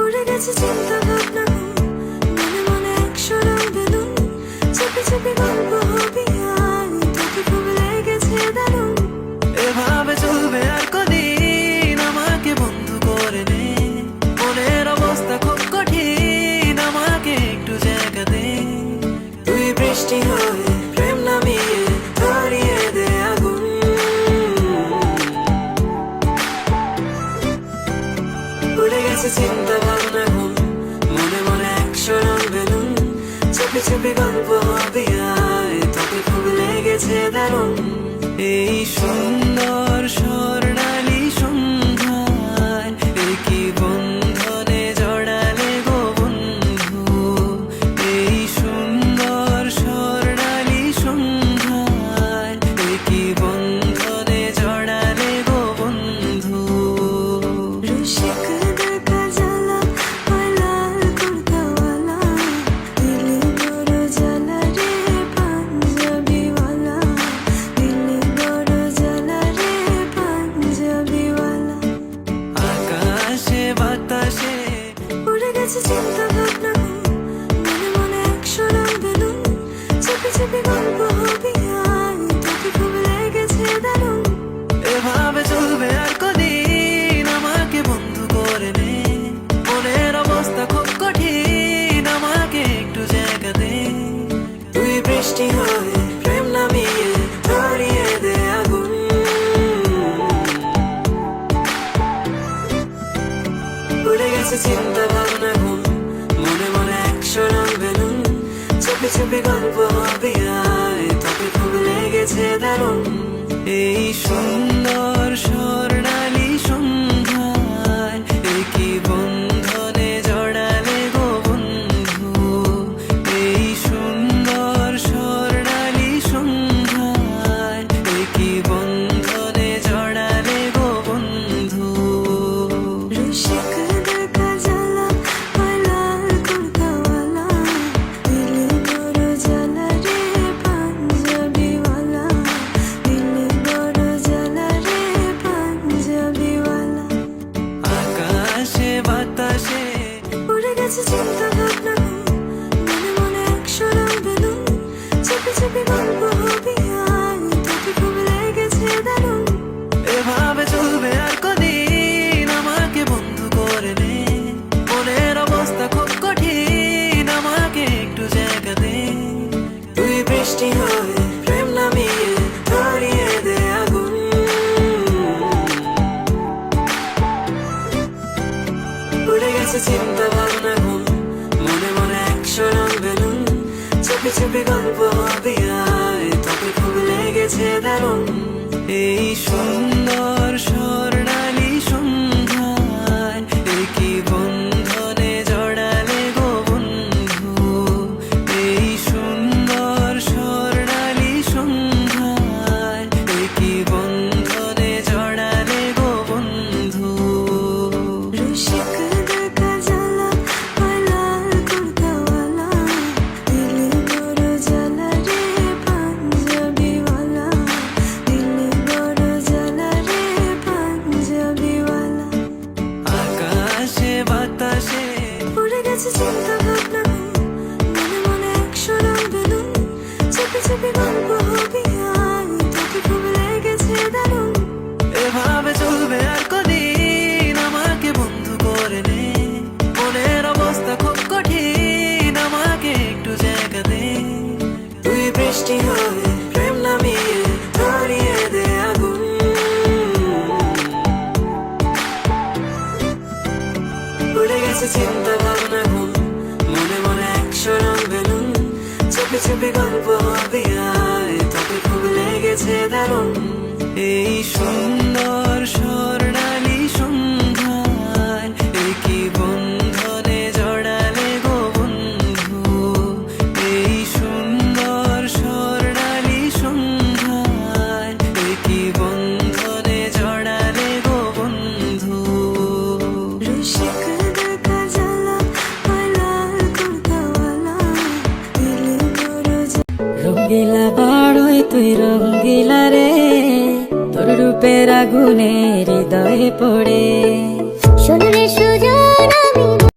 উড়ে গেছে চিন্তা ভাবনা মনে মনে একশোরাম বেলুন চেপে চেপে গল্প হবি আর তোকে খুব লেগেছে দারুণ এভাবে চলবে আর কদিন আমাকে বন্ধু করে নে মনের অবস্থা খুব কঠিন আমাকে একটু জায়গা দে তুই বৃষ্টি হয়ে প্রেম নামিয়ে ধরিয়ে দে আগুন উড়ে গেছে চিন্তা ভাবনা মনে মনে একশোরাম বেলুন চেপে চেপে গল্প হবে আয় তোকে খুব লেগেছে দারুণ এই সুন্দর স্বর্ণালী সন্ধ্যায় একই বন্ধনে জড়ালে গো বন্ধু এই সুন্দর স্বর্ণালী সন্ধ্যায় একই বন্ধনে জড়ালে গো বন্ধু রসিক দেখা জ্বালা লাল কুর্তাওয়ালা দিলি বড় জ্বালা রে পাঞ্জাবিওয়ালা দিলি বড় জ্বালা রে পাঞ্জাবিওয়ালা আকাশে বাতাসে উড়ে গেছে চিন্তা ভাবনা মনে মনে একশোরাম বেলুন চেপে চেপে গল্প হবি আর তোকে খুব লেগেছে দারুণ এভাবে চলবে আর কদিন আমাকে বন্ধু করে নে মনের অবস্থা খুব কঠিন আমাকে একটু জায়গা দে তুই বৃষ্টি হয়ে প্রেম নামিয়ে ধরিয়ে দে আগুন উড়ে গেছে চিন্তা ভাবনা মনে মনে একশোরাম বেলুন চেপে চেপে গল্প হবে আয় তোকে খুব লেগেছে দারুণ এই সুন্দর স্বর্ণালী সন্ধ্যায় একই বন্ধনে জড়ালে গো বন্ধু এই সুন্দর স্বর্ণালী সন্ধ্যায় একই বন্ধনে জড়ালে গো বন্ধু রসিক দেখা জ্বালা লাল কুর্তাওয়ালা দিলি বড় জ্বালা রে পাঞ্জাবিওয়ালা দিলি বড় জ্বালা রে পাঞ্জাবিওয়ালা আকাশে বাতাসে উড়ে গেছে চিন্তা ভাবনা মনে মনে একশোরাম বেলুন চেপে চেপে গল্প হবি আর তোকে খুব লেগেছে দারুণ এভাবে চলবে আর কদিন আমাকে বন্ধু করে নে মনের অবস্থা খুব কঠিন আমাকে একটু জায়গা দে তুই বৃষ্টি হয়ে প্রেম নামিয়ে ধরিয়ে দে আগুন উড়ে গেছে চিন্তা ভাবনা মনে মনে একশোরাম বেলুন চেপে চেপে গল্প হবে আয় তোকে খুব লেগেছে দারুণ এই সুন্দর স্বর্ণালী সন্ধ্যায় একই বন্ধনে জড়ালে গো বন্ধু এই সুন্দর স্বর্ণালী সন্ধ্যায় একই বন্ধনে জড়ালে গো বন্ধু রসিক দেখা জ্বালা লাল কুর্তাওয়ালা দিলি বড় জ্বালা রে পাঞ্জাবিওয়ালা দিলি বড় জ্বালা রে পাঞ্জাবিওয়ালা আকাশে বাতাসে উড়ে গেছে চিন্তা ভাবনা মনে মনে একশোরাম বেলুন চেপে চেপে গল্প হবি আর তোকে খুব লেগেছে দারুণ এভাবে চলবে আর কদিন আমাকে বন্ধু করে নে মনের অবস্থা খুব কঠিন আমাকে একটু জায়গা দে তুই বৃষ্টি হয়ে প্রেম নামিয়ে ধরিয়ে দে আগুন উড়ে গেছে চিন্তা ভাবনা মনে মনে একশোরাম বেলুন চেপে চেপে গল্প হবে আয় তোকে খুব লেগেছে দারুণ এই সুন্দর স্বর্ণালী সন্ধ্যায় একই বন্ধনে জড়ালে গো বন্ধু এই সুন্দর স্বর্ণালী সন্ধ্যায় একই বন্ধনে জড়ালে গো বন্ধু রসিক দেখা জ্বালা লাল কুর্তাওয়ালা দিলি বড় রঙ্গিলা বাড়ই তুই রঙ্গিলা রে তোর রূপের আগুনে হৃদয়ে পড়ে শোন রে